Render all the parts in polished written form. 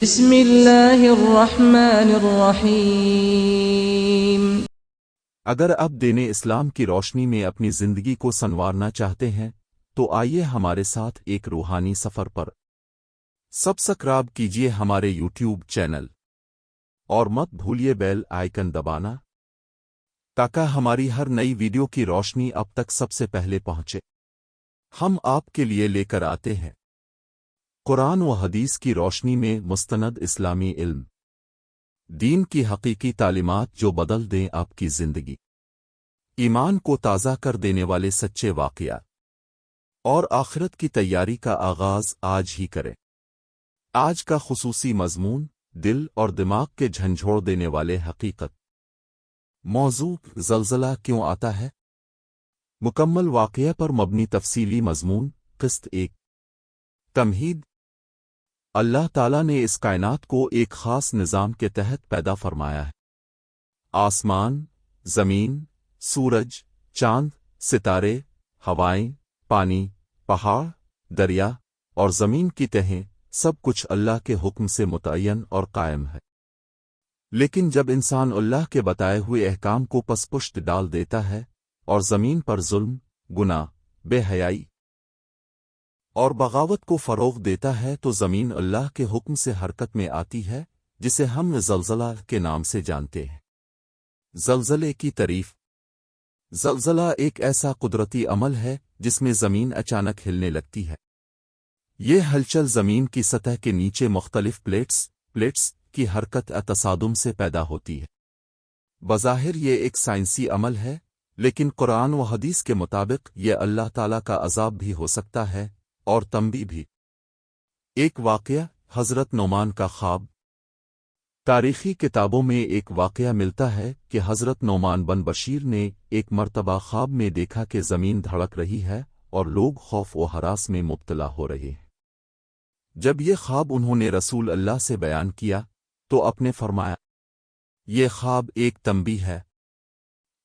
بسم اللہ الرحمن الرحیم۔ اگر اب دین اسلام کی روشنی میں اپنی زندگی کو سنوارنا چاہتے ہیں تو آئیے ہمارے ساتھ ایک روحانی سفر پر سبسکرائب کیجیے ہمارے یوٹیوب چینل اور مت بھولیے بیل آئیکن دبانا تاکہ ہماری ہر نئی ویڈیو کی روشنی اب تک سب سے پہلے پہنچے۔ ہم آپ کے لیے لے کر آتے ہیں قرآن و حدیث کی روشنی میں مستند اسلامی علم، دین کی حقیقی تعلیمات جو بدل دیں آپ کی زندگی، ایمان کو تازہ کر دینے والے سچے واقعات، اور آخرت کی تیاری کا آغاز آج ہی کریں۔ آج کا خصوصی مضمون دل اور دماغ کے جھنجھوڑ دینے والے حقیقت۔ موضوع زلزلہ کیوں آتا ہے؟ مکمل واقعہ پر مبنی تفصیلی مضمون۔ قسط 1۔ تمہید۔ اللہ تعالیٰ نے اس کائنات کو ایک خاص نظام کے تحت پیدا فرمایا ہے۔ آسمان، زمین، سورج، چاند، ستارے، ہوائیں، پانی، پہاڑ، دریا اور زمین کی تہیں، سب کچھ اللہ کے حکم سے متعین اور قائم ہے۔ لیکن جب انسان اللہ کے بتائے ہوئے احکام کو پس پشت ڈال دیتا ہے اور زمین پر ظلم، گناہ، بے حیائی اور بغاوت کو فروغ دیتا ہے تو زمین اللہ کے حکم سے حرکت میں آتی ہے، جسے ہم زلزلہ کے نام سے جانتے ہیں۔ زلزلے کی تعریف۔ زلزلہ ایک ایسا قدرتی عمل ہے جس میں زمین اچانک ہلنے لگتی ہے۔ یہ ہلچل زمین کی سطح کے نیچے مختلف پلیٹس کی حرکت تصادم سے پیدا ہوتی ہے۔ بظاہر یہ ایک سائنسی عمل ہے، لیکن قرآن و حدیث کے مطابق یہ اللہ تعالیٰ کا عذاب بھی ہو سکتا ہے اور تنبیہ بھی۔ ایک واقعہ، حضرت نعمان کا خواب۔ تاریخی کتابوں میں ایک واقعہ ملتا ہے کہ حضرت نعمان بن بشیر نے ایک مرتبہ خواب میں دیکھا کہ زمین دھڑک رہی ہے اور لوگ خوف و ہراس میں مبتلا ہو رہے ہیں۔ جب یہ خواب انہوں نے رسول اللہ سے بیان کیا تو اپنے فرمایا، یہ خواب ایک تنبیہ ہے۔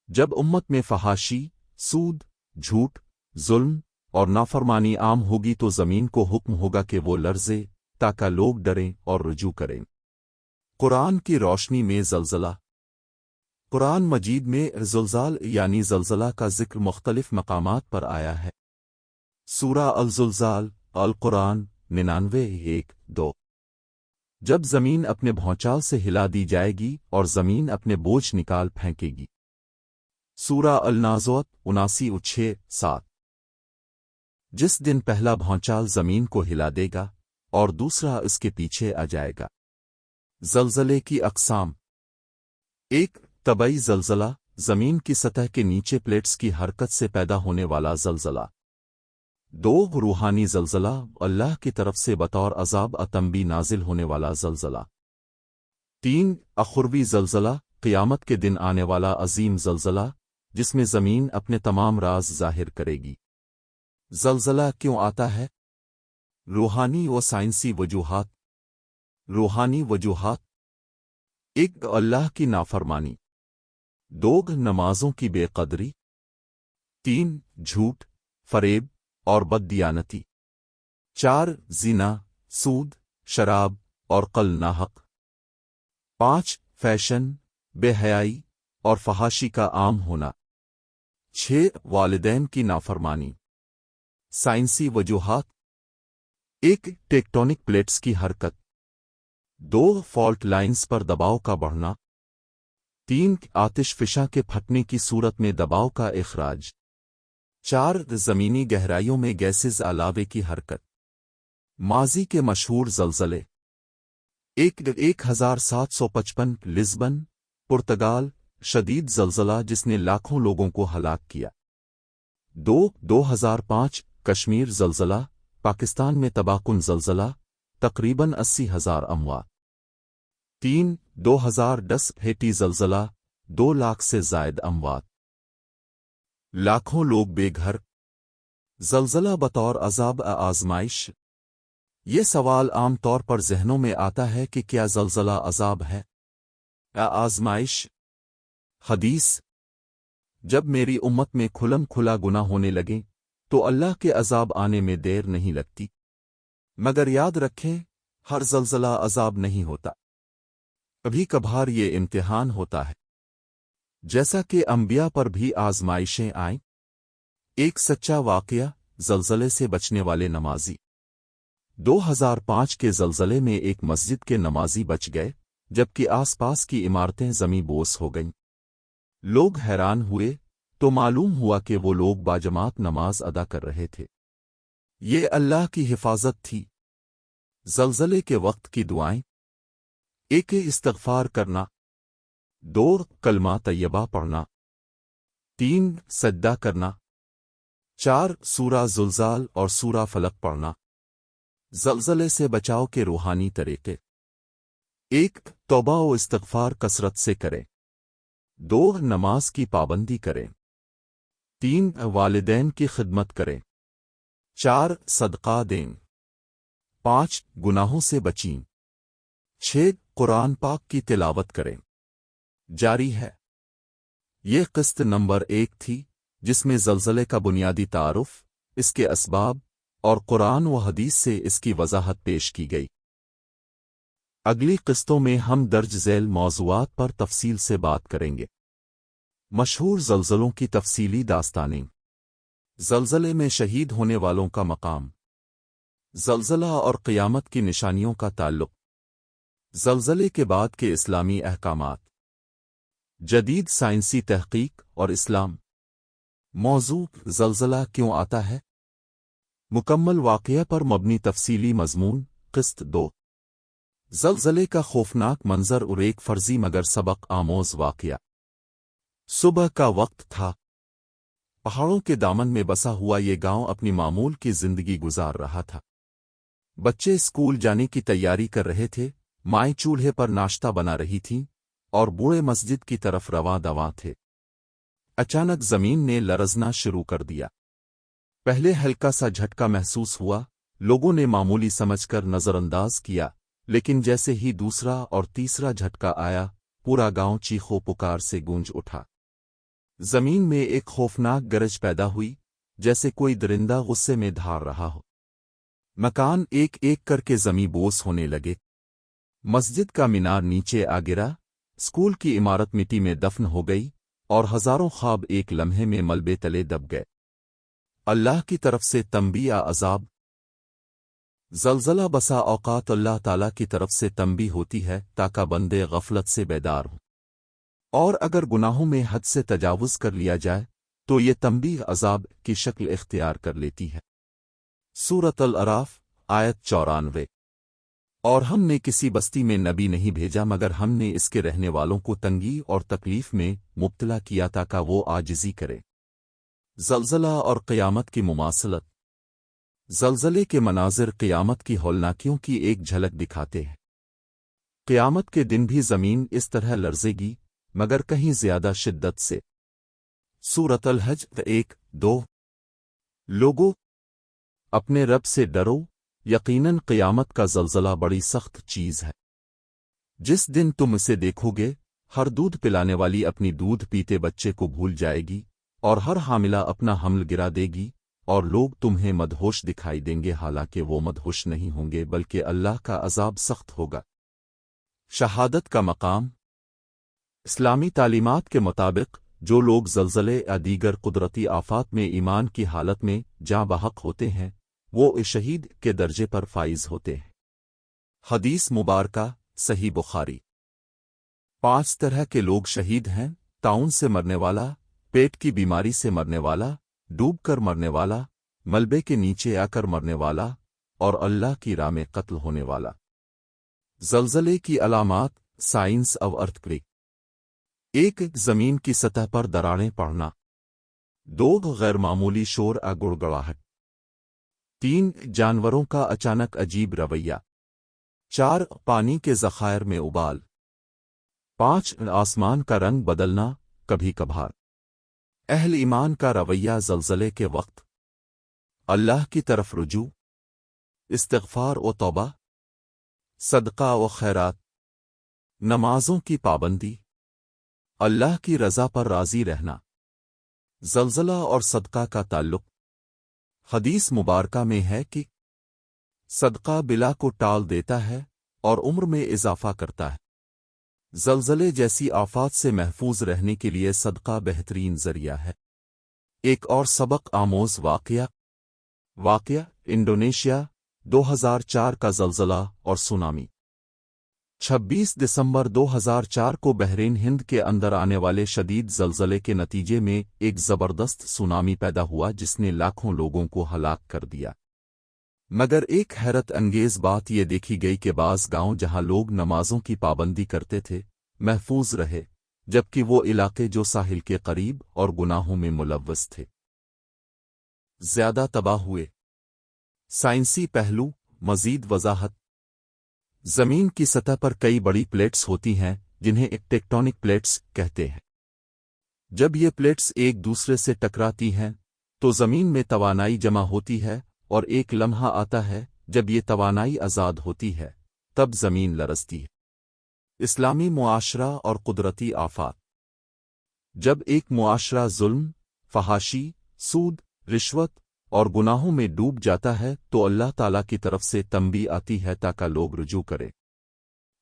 جب امت میں فحاشی، سود، جھوٹ، ظلم اور نافرمانی عام ہوگی تو زمین کو حکم ہوگا کہ وہ لرزے تاکہ لوگ ڈریں اور رجوع کریں۔ قرآن کی روشنی میں زلزلہ۔ قرآن مجید میں زلزال یعنی زلزلہ کا ذکر مختلف مقامات پر آیا ہے۔ سورہ الزلزال، القرآن 99:1-2۔ جب زمین اپنے بھونچال سے ہلا دی جائے گی اور زمین اپنے بوجھ نکال پھینکے گی۔ سورہ النازعات 79:6-7۔ جس دن پہلا بھونچال زمین کو ہلا دے گا اور دوسرا اس کے پیچھے آ جائے گا۔ زلزلے کی اقسام۔ 1، طبعی زلزلہ، زمین کی سطح کے نیچے پلیٹس کی حرکت سے پیدا ہونے والا زلزلہ۔ 2، روحانی زلزلہ، اللہ کی طرف سے بطور عذاب تنبیہ نازل ہونے والا زلزلہ۔ 3، اخروی زلزلہ، قیامت کے دن آنے والا عظیم زلزلہ جس میں زمین اپنے تمام راز ظاہر کرے گی۔ زلزلہ کیوں آتا ہے؟ روحانی و سائنسی وجوہات۔ روحانی وجوہات۔ 1، اللہ کی نافرمانی۔ 2، نمازوں کی بے قدری۔ 3، جھوٹ، فریب اور بددیانتی۔ 4، زنا، سود، شراب اور قتل ناحق۔ 5، فیشن، بے حیائی اور فحاشی کا عام ہونا۔ 6، والدین کی نافرمانی۔ سائنسی وجوہات۔ 1، ٹیکٹونک پلیٹس کی حرکت۔ 2، فالٹ لائنز پر دباؤ کا بڑھنا۔ 3، آتش فشاں کے پھٹنے کی صورت میں دباؤ کا اخراج۔ 4، زمینی گہرائیوں میں گیسز علاوے کی حرکت۔ ماضی کے مشہور زلزلے۔ 1755 لزبن، پرتگال، شدید زلزلہ جس نے لاکھوں لوگوں کو ہلاک کیا۔ 2، 2005 کشمیر زلزلہ، پاکستان میں تباہ کن زلزلہ، تقریباً 80,000 اموات۔ 3، 2010 ہیٹی زلزلہ، 2 لاکھ سے زائد اموات، لاکھوں لوگ بے گھر۔ زلزلہ بطور عذاب آزمائش۔ یہ سوال عام طور پر ذہنوں میں آتا ہے کہ کیا زلزلہ عذاب ہے یا آزمائش؟ حدیث۔ جب میری امت میں کھلم کھلا گناہ ہونے لگیں تو اللہ کے عذاب آنے میں دیر نہیں لگتی، مگر یاد رکھیں ہر زلزلہ عذاب نہیں ہوتا، کبھی کبھار یہ امتحان ہوتا ہے، جیسا کہ انبیاء پر بھی آزمائشیں آئیں۔ ایک سچا واقعہ، زلزلے سے بچنے والے نمازی۔ 2005 کے زلزلے میں ایک مسجد کے نمازی بچ گئے، جبکہ آس پاس کی عمارتیں زمیں بوس ہو گئیں۔ لوگ حیران ہوئے تو معلوم ہوا کہ وہ لوگ باجماعت نماز ادا کر رہے تھے۔ یہ اللہ کی حفاظت تھی۔ زلزلے کے وقت کی دعائیں: 1 استغفار کرنا، 2 کلمہ طیبہ پڑھنا، 3 سجدہ کرنا، 4 سورہ زلزال اور سورہ فلق پڑھنا۔ زلزلے سے بچاؤ کے روحانی طریقے: 1 توبہ و استغفار کثرت سے کریں، 2 نماز کی پابندی کریں، 3 والدین کی خدمت کریں، 4 صدقہ دیں، 5 گناہوں سے بچیں، 6 قرآن پاک کی تلاوت کریں۔ جاری ہے۔ یہ قسط نمبر 1 تھی، جس میں زلزلے کا بنیادی تعارف، اس کے اسباب اور قرآن و حدیث سے اس کی وضاحت پیش کی گئی۔ اگلی قسطوں میں ہم درج ذیل موضوعات پر تفصیل سے بات کریں گے۔ مشہور زلزلوں کی تفصیلی داستانیں، زلزلے میں شہید ہونے والوں کا مقام، زلزلہ اور قیامت کی نشانیوں کا تعلق، زلزلے کے بعد کے اسلامی احکامات، جدید سائنسی تحقیق اور اسلام۔ موضوع: زلزلہ کیوں آتا ہے؟ مکمل واقعہ پر مبنی تفصیلی مضمون۔ قسط 2، زلزلے کا خوفناک منظر اور ایک فرضی مگر سبق آموز واقعہ۔ صبح کا وقت تھا۔ پہاڑوں کے دامن میں بسا ہوا یہ گاؤں اپنی معمول کی زندگی گزار رہا تھا۔ بچے اسکول جانے کی تیاری کر رہے تھے، مائیں چولہے پر ناشتہ بنا رہی تھیں، اور بوڑھے مسجد کی طرف رواں دواں تھے۔ اچانک زمین نے لرزنا شروع کر دیا۔ پہلے ہلکا سا جھٹکا محسوس ہوا، لوگوں نے معمولی سمجھ کر نظر انداز کیا، لیکن جیسے ہی دوسرا اور تیسرا جھٹکا آیا، پورا گاؤں چیخو پکار سے گونج اٹھا۔ زمین میں ایک خوفناک گرج پیدا ہوئی، جیسے کوئی درندہ غصے میں دھاڑ رہا ہو۔ مکان ایک ایک کر کے زمیں بوس ہونے لگے۔ مسجد کا مینار نیچے آ گرا، اسکول کی عمارت مٹی میں دفن ہو گئی، اور ہزاروں خواب ایک لمحے میں ملبے تلے دب گئے۔ اللہ کی طرف سے تنبیہ عذاب۔ زلزلہ بسا اوقات اللہ تعالیٰ کی طرف سے تنبیہ ہوتی ہے تاکہ بندے غفلت سے بیدار ہوں، اور اگر گناہوں میں حد سے تجاوز کر لیا جائے تو یہ تنبیہ عذاب کی شکل اختیار کر لیتی ہے۔ سورۃ الاعراف آیت 94۔ اور ہم نے کسی بستی میں نبی نہیں بھیجا مگر ہم نے اس کے رہنے والوں کو تنگی اور تکلیف میں مبتلا کیا تاکہ وہ عاجزی کرے۔ زلزلہ اور قیامت کی مماثلت۔ زلزلے کے مناظر قیامت کی ہولناکیوں کی ایک جھلک دکھاتے ہیں۔ قیامت کے دن بھی زمین اس طرح لرزے گی، مگر کہیں زیادہ شدت سے۔ سورۃ الحج 1-2۔ لوگو، اپنے رب سے ڈرو، یقیناً قیامت کا زلزلہ بڑی سخت چیز ہے۔ جس دن تم اسے دیکھو گے، ہر دودھ پلانے والی اپنی دودھ پیتے بچے کو بھول جائے گی، اور ہر حاملہ اپنا حمل گرا دے گی، اور لوگ تمہیں مدہوش دکھائی دیں گے حالانکہ وہ مدہوش نہیں ہوں گے بلکہ اللہ کا عذاب سخت ہوگا۔ شہادت کا مقام۔ اسلامی تعلیمات کے مطابق جو لوگ زلزلے یا دیگر قدرتی آفات میں ایمان کی حالت میں جاں بحق ہوتے ہیں، وہ شہید کے درجے پر فائز ہوتے ہیں۔ حدیث مبارکہ صحیح بخاری۔ 5 طرح کے لوگ شہید ہیں: طاعون سے مرنے والا، پیٹ کی بیماری سے مرنے والا، ڈوب کر مرنے والا، ملبے کے نیچے آ کر مرنے والا، اور اللہ کی راہ میں قتل ہونے والا۔ زلزلے کی علامات، سائنس اور ارتھکویک۔ 1 زمین کی سطح پر دراڑیں پڑنا، 2 غیر معمولی شور یا گڑگڑاہٹ، 3 جانوروں کا اچانک عجیب رویہ، 4 پانی کے ذخائر میں ابال، 5 آسمان کا رنگ بدلنا کبھی کبھار۔ اہل ایمان کا رویہ زلزلے کے وقت: اللہ کی طرف رجوع، استغفار و توبہ، صدقہ و خیرات، نمازوں کی پابندی، اللہ کی رضا پر راضی رہنا۔ زلزلہ اور صدقہ کا تعلق۔ حدیث مبارکہ میں ہے کہ صدقہ بلا کو ٹال دیتا ہے اور عمر میں اضافہ کرتا ہے۔ زلزلے جیسی آفات سے محفوظ رہنے کے لیے صدقہ بہترین ذریعہ ہے۔ ایک اور سبق آموز واقعہ انڈونیشیا 2004 کا زلزلہ اور سونامی۔ 26 دسمبر 2004 کو بحرین ہند کے اندر آنے والے شدید زلزلے کے نتیجے میں ایک زبردست سونامی پیدا ہوا جس نے لاکھوں لوگوں کو ہلاک کر دیا۔ مگر ایک حیرت انگیز بات یہ دیکھی گئی کہ بعض گاؤں جہاں لوگ نمازوں کی پابندی کرتے تھے محفوظ رہے، جبکہ وہ علاقے جو ساحل کے قریب اور گناہوں میں ملوث تھے زیادہ تباہ ہوئے۔ سائنسی پہلو مزید وضاحت۔ زمین کی سطح پر کئی بڑی پلیٹس ہوتی ہیں جنہیں ٹیکٹونک پلیٹس کہتے ہیں۔ جب یہ پلیٹس ایک دوسرے سے ٹکراتی ہیں تو زمین میں توانائی جمع ہوتی ہے اور ایک لمحہ آتا ہے جب یہ توانائی آزاد ہوتی ہے تب زمین لرزتی ہے۔ اسلامی معاشرہ اور قدرتی آفات۔ جب ایک معاشرہ ظلم، فحاشی، سود، رشوت اور گناہوں میں ڈوب جاتا ہے تو اللہ تعالیٰ کی طرف سے تنبیہ آتی ہے تاکہ لوگ رجوع کریں۔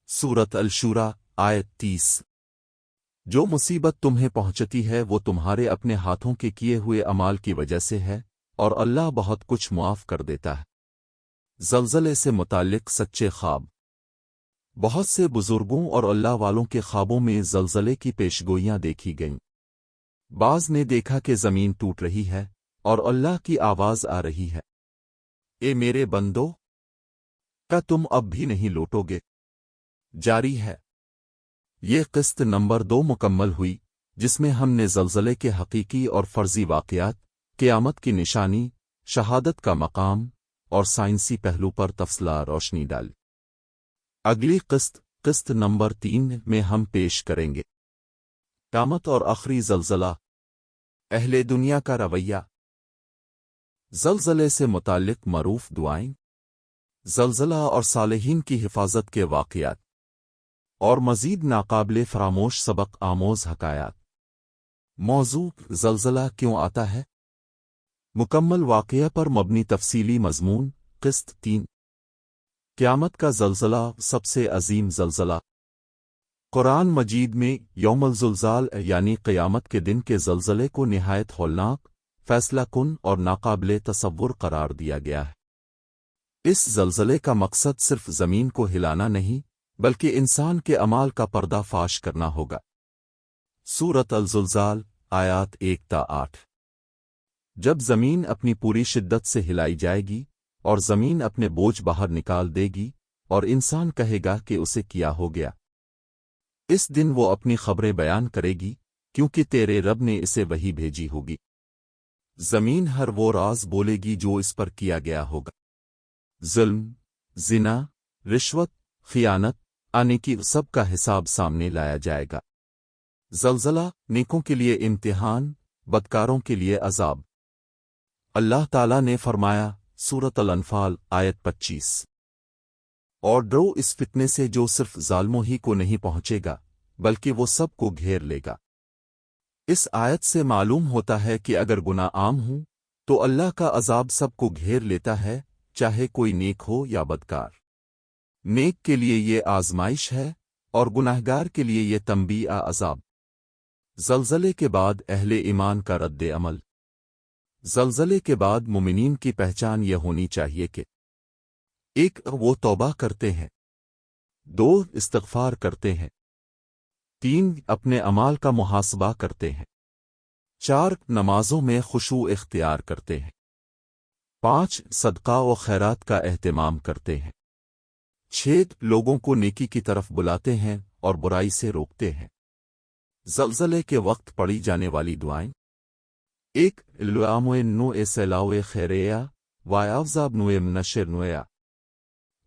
سورۃ الشورى آیت 30۔ جو مصیبت تمہیں پہنچتی ہے وہ تمہارے اپنے ہاتھوں کے کیے ہوئے اعمال کی وجہ سے ہے اور اللہ بہت کچھ معاف کر دیتا ہے۔ زلزلے سے متعلق سچے خواب۔ بہت سے بزرگوں اور اللہ والوں کے خوابوں میں زلزلے کی پیشگوئیاں دیکھی گئیں۔ بعض نے دیکھا کہ زمین ٹوٹ رہی ہے اور اللہ کی آواز آ رہی ہے، اے میرے بندو، کیا تم اب بھی نہیں لوٹو گے؟ جاری ہے۔ یہ قسط نمبر 2 مکمل ہوئی جس میں ہم نے زلزلے کے حقیقی اور فرضی واقعات، قیامت کی نشانی، شہادت کا مقام اور سائنسی پہلو پر تفصیلات روشنی ڈالی۔ اگلی قسط نمبر 3 میں ہم پیش کریں گے قیامت اور آخری زلزلہ، اہل دنیا کا رویہ۔ زلزلے سے متعلق معروف دعائیں، زلزلہ اور صالحین کی حفاظت کے واقعات، اور مزید ناقابل فراموش سبق آموز حکایات۔ موضوع: زلزلہ کیوں آتا ہے؟ مکمل واقعہ پر مبنی تفصیلی مضمون۔ قسط 3، قیامت کا زلزلہ، سب سے عظیم زلزلہ۔ قرآن مجید میں یوم الزلزال یعنی قیامت کے دن کے زلزلے کو نہایت ہولناک، فیصلہ کن اور ناقابل تصور قرار دیا گیا ہے۔ اس زلزلے کا مقصد صرف زمین کو ہلانا نہیں بلکہ انسان کے اعمال کا پردہ فاش کرنا ہوگا۔ سورۃ الزلزال آیات 1 تا 8۔ جب زمین اپنی پوری شدت سے ہلائی جائے گی اور زمین اپنے بوجھ باہر نکال دے گی اور انسان کہے گا کہ اسے کیا ہو گیا، اس دن وہ اپنی خبریں بیان کرے گی کیونکہ تیرے رب نے اسے وحی بھیجی ہوگی۔ زمین ہر وہ راز بولے گی جو اس پر کیا گیا ہوگا۔ ظلم، زنا، رشوت، خیانت، نیکی سب کا حساب سامنے لایا جائے گا۔ زلزلہ نیکوں کے لیے امتحان، بدکاروں کے لیے عذاب۔ اللہ تعالیٰ نے فرمایا، سورۃ الانفال آیت 25، اور ڈرو اس فتنے سے جو صرف ظالموں ہی کو نہیں پہنچے گا بلکہ وہ سب کو گھیر لے گا۔ اس آیت سے معلوم ہوتا ہے کہ اگر گناہ عام ہوں تو اللہ کا عذاب سب کو گھیر لیتا ہے، چاہے کوئی نیک ہو یا بدکار۔ نیک کے لیے یہ آزمائش ہے اور گناہگار کے لیے یہ تنبیہ عذاب۔ زلزلے کے بعد اہل ایمان کا رد عمل۔ زلزلے کے بعد مومنین کی پہچان یہ ہونی چاہیے کہ 1 وہ توبہ کرتے ہیں، 2 استغفار کرتے ہیں، 3 اپنے اعمال کا محاسبہ کرتے ہیں، 4 نمازوں میں خشوع اختیار کرتے ہیں، 5 صدقہ و خیرات کا اہتمام کرتے ہیں، 6 لوگوں کو نیکی کی طرف بلاتے ہیں اور برائی سے روکتے ہیں۔ زلزلے کے وقت پڑھی جانے والی دعائیں: 1 لعامو نو سیلاو خیریا وایافزاب نو نشر نویا،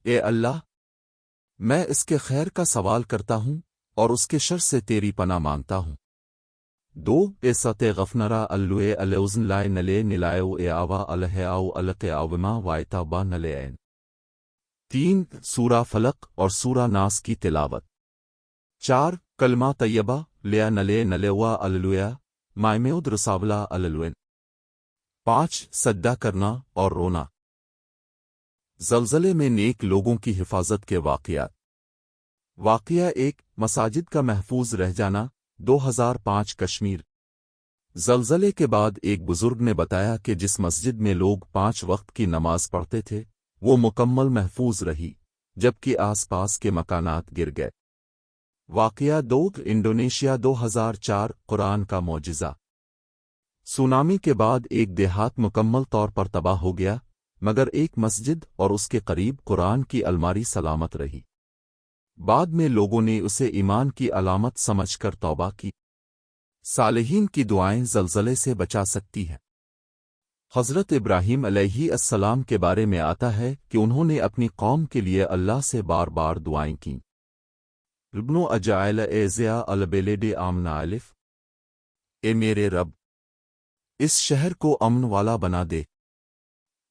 اے اللہ، میں اس کے خیر کا سوال کرتا ہوں اور اس کے شر سے تیری پناہ مانگتا ہوں۔ 2 اے ست غفنرا اللوے الیوزن لائے نلے نلائیو اے آوا الہ آو الق آوما وائتا با نلے این۔ 3 سورہ فلق اور سورہ ناس کی تلاوت۔ 4 کلمہ طیبہ لیا نلے نلیوا اللویا مائمیود رساولا اللوین۔ 5 سجدہ کرنا اور رونا۔ زلزلے میں نیک لوگوں کی حفاظت کے واقعات۔ واقعہ ایک، مساجد کا محفوظ رہ جانا، 2005 کشمیر۔ زلزلے کے بعد ایک بزرگ نے بتایا کہ جس مسجد میں لوگ 5 وقت کی نماز پڑھتے تھے وہ مکمل محفوظ رہی، جبکہ آس پاس کے مکانات گر گئے۔ واقعہ دو، انڈونیشیا 2004 قرآن کا معجزہ۔ سونامی کے بعد ایک دیہات مکمل طور پر تباہ ہو گیا، مگر ایک مسجد اور اس کے قریب قرآن کی الماری سلامت رہی۔ بعد میں لوگوں نے اسے ایمان کی علامت سمجھ کر توبہ کی۔ صالحین کی دعائیں زلزلے سے بچا سکتی ہیں۔ حضرت ابراہیم علیہ السلام کے بارے میں آتا ہے کہ انہوں نے اپنی قوم کے لیے اللہ سے بار بار دعائیں کیں۔ ربنو اجعل ایزیا البلد آمنا الف، اے میرے رب، اس شہر کو امن والا بنا دے۔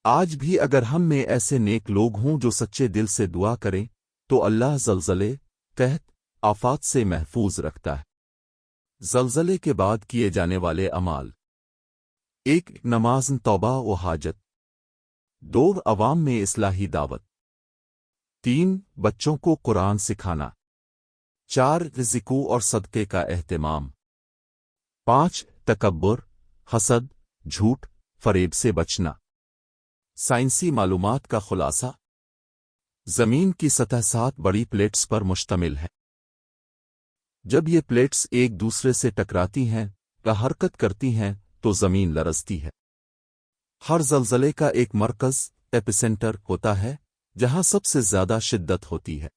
آج بھی اگر ہم میں ایسے نیک لوگ ہوں جو سچے دل سے دعا کریں تو اللہ زلزلے، قحط، آفات سے محفوظ رکھتا ہے۔ زلزلے کے بعد کیے جانے والے اعمال: 1 نماز، توبہ و حاجت۔ 2 عوام میں اصلاحی دعوت۔ 3 بچوں کو قرآن سکھانا۔ 4 رزقوں اور صدقے کا اہتمام۔ 5 تکبر، حسد، جھوٹ، فریب سے بچنا۔ سائنسی معلومات کا خلاصہ: زمین کی سطح 7 بڑی پلیٹس پر مشتمل ہے۔ جب یہ پلیٹس ایک دوسرے سے ٹکراتی ہیں یا حرکت کرتی ہیں تو زمین لرزتی ہے۔ ہر زلزلے کا ایک مرکز، ایپی سینٹر، ہوتا ہے جہاں سب سے زیادہ شدت ہوتی ہے۔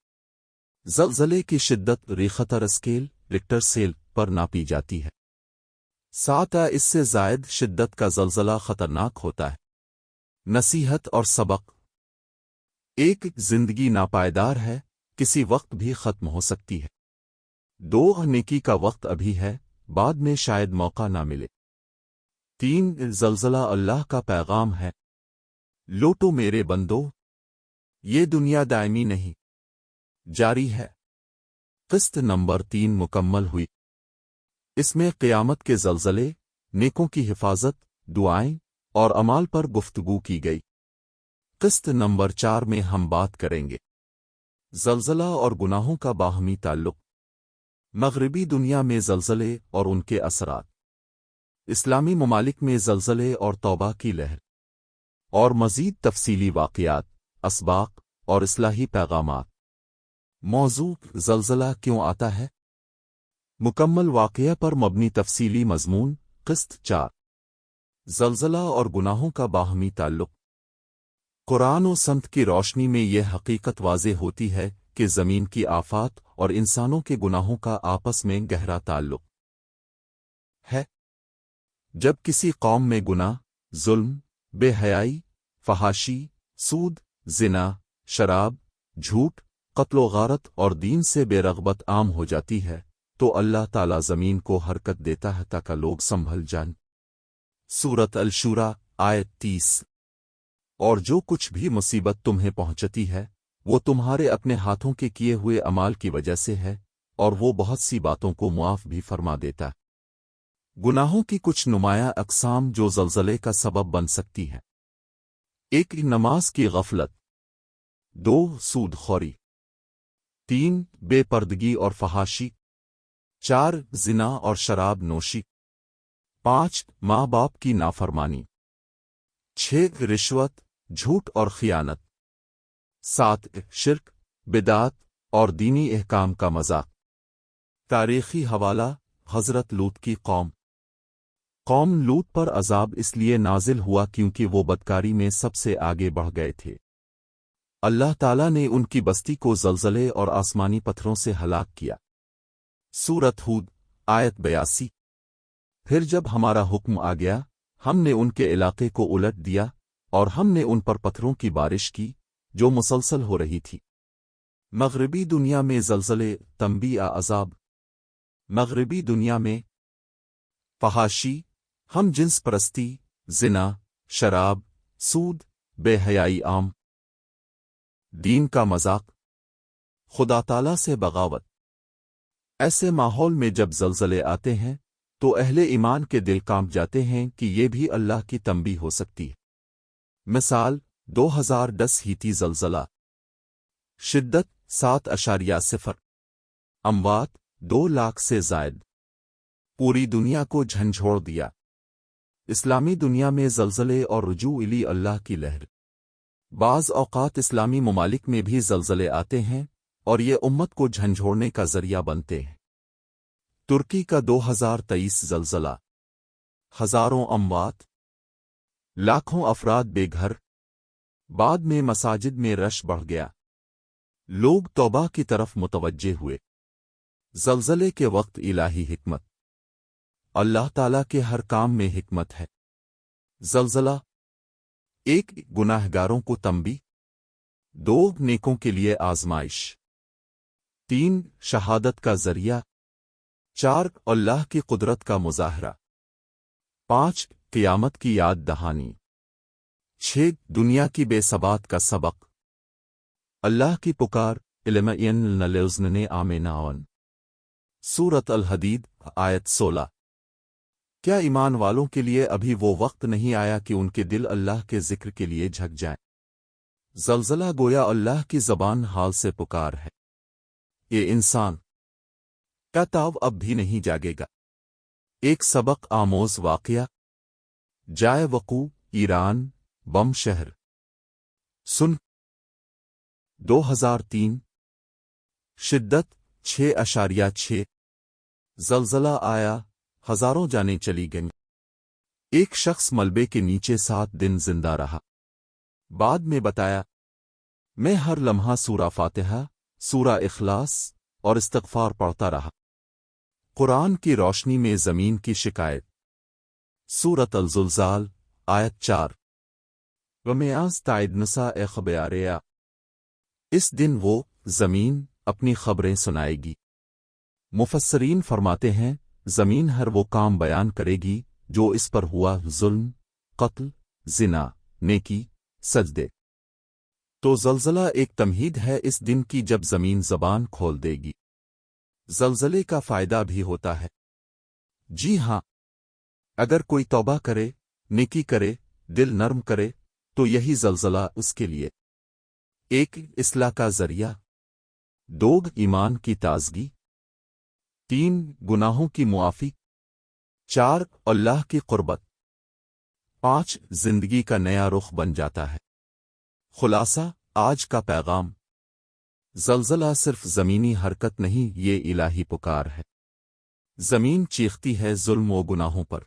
زلزلے کی شدت ریختر اسکیل، رکٹر اسکیل پر ناپی جاتی ہے۔ 7 یا اس سے زائد شدت کا زلزلہ خطرناک ہوتا ہے۔ نصیحت اور سبق: 1 زندگی ناپائیدار ہے، کسی وقت بھی ختم ہو سکتی ہے۔ 2 نیکی کا وقت ابھی ہے، بعد میں شاید موقع نہ ملے۔ 3 زلزلہ اللہ کا پیغام ہے، لوٹو میرے بندو، یہ دنیا دائمی نہیں، جاری ہے۔ قسط نمبر 3 مکمل ہوئی۔ اس میں قیامت کے زلزلے، نیکوں کی حفاظت، دعائیں اور اعمال پر گفتگو کی گئی۔ قسط نمبر 4 میں ہم بات کریں گے زلزلہ اور گناہوں کا باہمی تعلق، مغربی دنیا میں زلزلے اور ان کے اثرات، اسلامی ممالک میں زلزلے اور توبہ کی لہر، اور مزید تفصیلی واقعات، اسباق اور اصلاحی پیغامات۔ موضوع: زلزلہ کیوں آتا ہے؟ مکمل واقعہ پر مبنی تفصیلی مضمون۔ قسط 4 زلزلہ اور گناہوں کا باہمی تعلق۔ قرآن و سنت کی روشنی میں یہ حقیقت واضح ہوتی ہے کہ زمین کی آفات اور انسانوں کے گناہوں کا آپس میں گہرا تعلق ہے۔ جب کسی قوم میں گناہ، ظلم، بے حیائی، فحاشی، سود، زنا، شراب، جھوٹ، قتل و غارت اور دین سے بے رغبت عام ہو جاتی ہے تو اللہ تعالی زمین کو حرکت دیتا ہے تاکہ لوگ سنبھل جائیں۔ سورۃ الشورى آیت 30۔ اور جو کچھ بھی مصیبت تمہیں پہنچتی ہے وہ تمہارے اپنے ہاتھوں کے کیے ہوئے اعمال کی وجہ سے ہے، اور وہ بہت سی باتوں کو معاف بھی فرما دیتا ہے۔ گناہوں کی کچھ نمایاں اقسام جو زلزلے کا سبب بن سکتی ہیں: 1 نماز کی غفلت۔ 2 سود خوری۔ 3 بے پردگی اور فحاشی۔ 4 زنا اور شراب نوشی۔ 5 ماں باپ کی نافرمانی۔ 6 رشوت، جھوٹ اور خیانت۔ 7 شرک، بدعت اور دینی احکام کا مذاق۔ تاریخی حوالہ: حضرت لوط کی قوم لوط پر عذاب اس لیے نازل ہوا کیونکہ وہ بدکاری میں سب سے آگے بڑھ گئے تھے۔ اللہ تعالیٰ نے ان کی بستی کو زلزلے اور آسمانی پتھروں سے ہلاک کیا۔ سورۃ ہود آیت 82۔ پھر جب ہمارا حکم آ گیا ہم نے ان کے علاقے کو الٹ دیا اور ہم نے ان پر پتھروں کی بارش کی جو مسلسل ہو رہی تھی۔ مغربی دنیا میں زلزلے، تنبیہ عذاب۔ مغربی دنیا میں فحاشی، ہم جنس پرستی، زنا، شراب، سود، بے حیائی عام۔ دین کا مذاق، خدا تعالیٰ سے بغاوت۔ ایسے ماحول میں جب زلزلے آتے ہیں تو اہل ایمان کے دل کانپ جاتے ہیں کہ یہ بھی اللہ کی تنبیہ ہو سکتی ہے۔ مثال: 2010 ہیتی زلزلہ شدت 7.0 اموات 2 لاکھ سے زائد پوری دنیا کو جھنجھوڑ دیا۔ اسلامی دنیا میں زلزلے اور رجوع الی اللہ کی لہر۔ بعض اوقات اسلامی ممالک میں بھی زلزلے آتے ہیں اور یہ امت کو جھنجھوڑنے کا ذریعہ بنتے ہیں۔ ترکی کا 2023 زلزلہ، ہزاروں اموات، لاکھوں افراد بے گھر، بعد میں مساجد میں رش بڑھ گیا، لوگ توبہ کی طرف متوجہ ہوئے۔ زلزلے کے وقت الہی حکمت، اللہ تعالیٰ کے ہر کام میں حکمت ہے۔ زلزلہ 1 گناہگاروں کو تنبیہ، 2 نیکوں کے لیے آزمائش، 3 شہادت کا ذریعہ، 4 اللہ کی قدرت کا مظاہرہ، 5 قیامت کی یاد دہانی، 6 دنیا کی بے ثبات کا سبق، اللہ کی پکار علم نلوزن آمناون۔ سورۃ الحدید آیت 16۔ کیا ایمان والوں کے لیے ابھی وہ وقت نہیں آیا کہ ان کے دل اللہ کے ذکر کے لیے جھک جائیں؟ زلزلہ گویا اللہ کی زبان حال سے پکار ہے۔ یہ انسان کا تاو اب بھی نہیں جاگے گا۔ ایک سبق آموز واقعہ، جائے وقوع ایران، بم شہر۔ سن 2003 شدت 6.6 زلزلہ آیا، ہزاروں جانیں چلی گئیں۔ ایک شخص ملبے کے نیچے 7 دن زندہ رہا۔ بعد میں بتایا، میں ہر لمحہ سورہ فاتحہ، سورہ اخلاص اور استغفار پڑھتا رہا۔ قرآن کی روشنی میں زمین کی شکایت، سورۃ الزلزال آیت 4۔ ومیاز تائید نسا خبیاریا، اس دن وہ زمین اپنی خبریں سنائے گی۔ مفسرین فرماتے ہیں زمین ہر وہ کام بیان کرے گی جو اس پر ہوا، ظلم، قتل، زنا، نیکی، سجدے۔ تو زلزلہ ایک تمہید ہے اس دن کی جب زمین زبان کھول دے گی۔ زلزلے کا فائدہ بھی ہوتا ہے۔ جی ہاں، اگر کوئی توبہ کرے، نیکی کرے، دل نرم کرے تو یہی زلزلہ اس کے لیے 1 اصلاح کا ذریعہ، 2 ایمان کی تازگی، 3 گناہوں کی معافی، 4 اللہ کی قربت، 5 زندگی کا نیا رخ بن جاتا ہے۔ خلاصہ آج کا پیغام، زلزلہ صرف زمینی حرکت نہیں، یہ الہی پکار ہے۔ زمین چیختی ہے ظلم و گناہوں پر،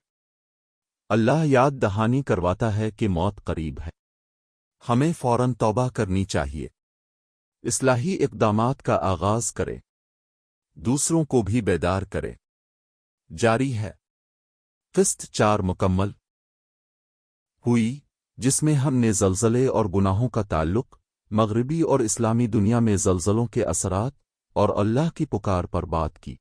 اللہ یاد دہانی کرواتا ہے کہ موت قریب ہے۔ ہمیں فوراً توبہ کرنی چاہیے، اصلاحی اقدامات کا آغاز کریں، دوسروں کو بھی بیدار کریں۔ جاری ہے۔ قسط 4 مکمل ہوئی، جس میں ہم نے زلزلے اور گناہوں کا تعلق، مغربی اور اسلامی دنیا میں زلزلوں کے اثرات اور اللہ کی پکار پر بات کی۔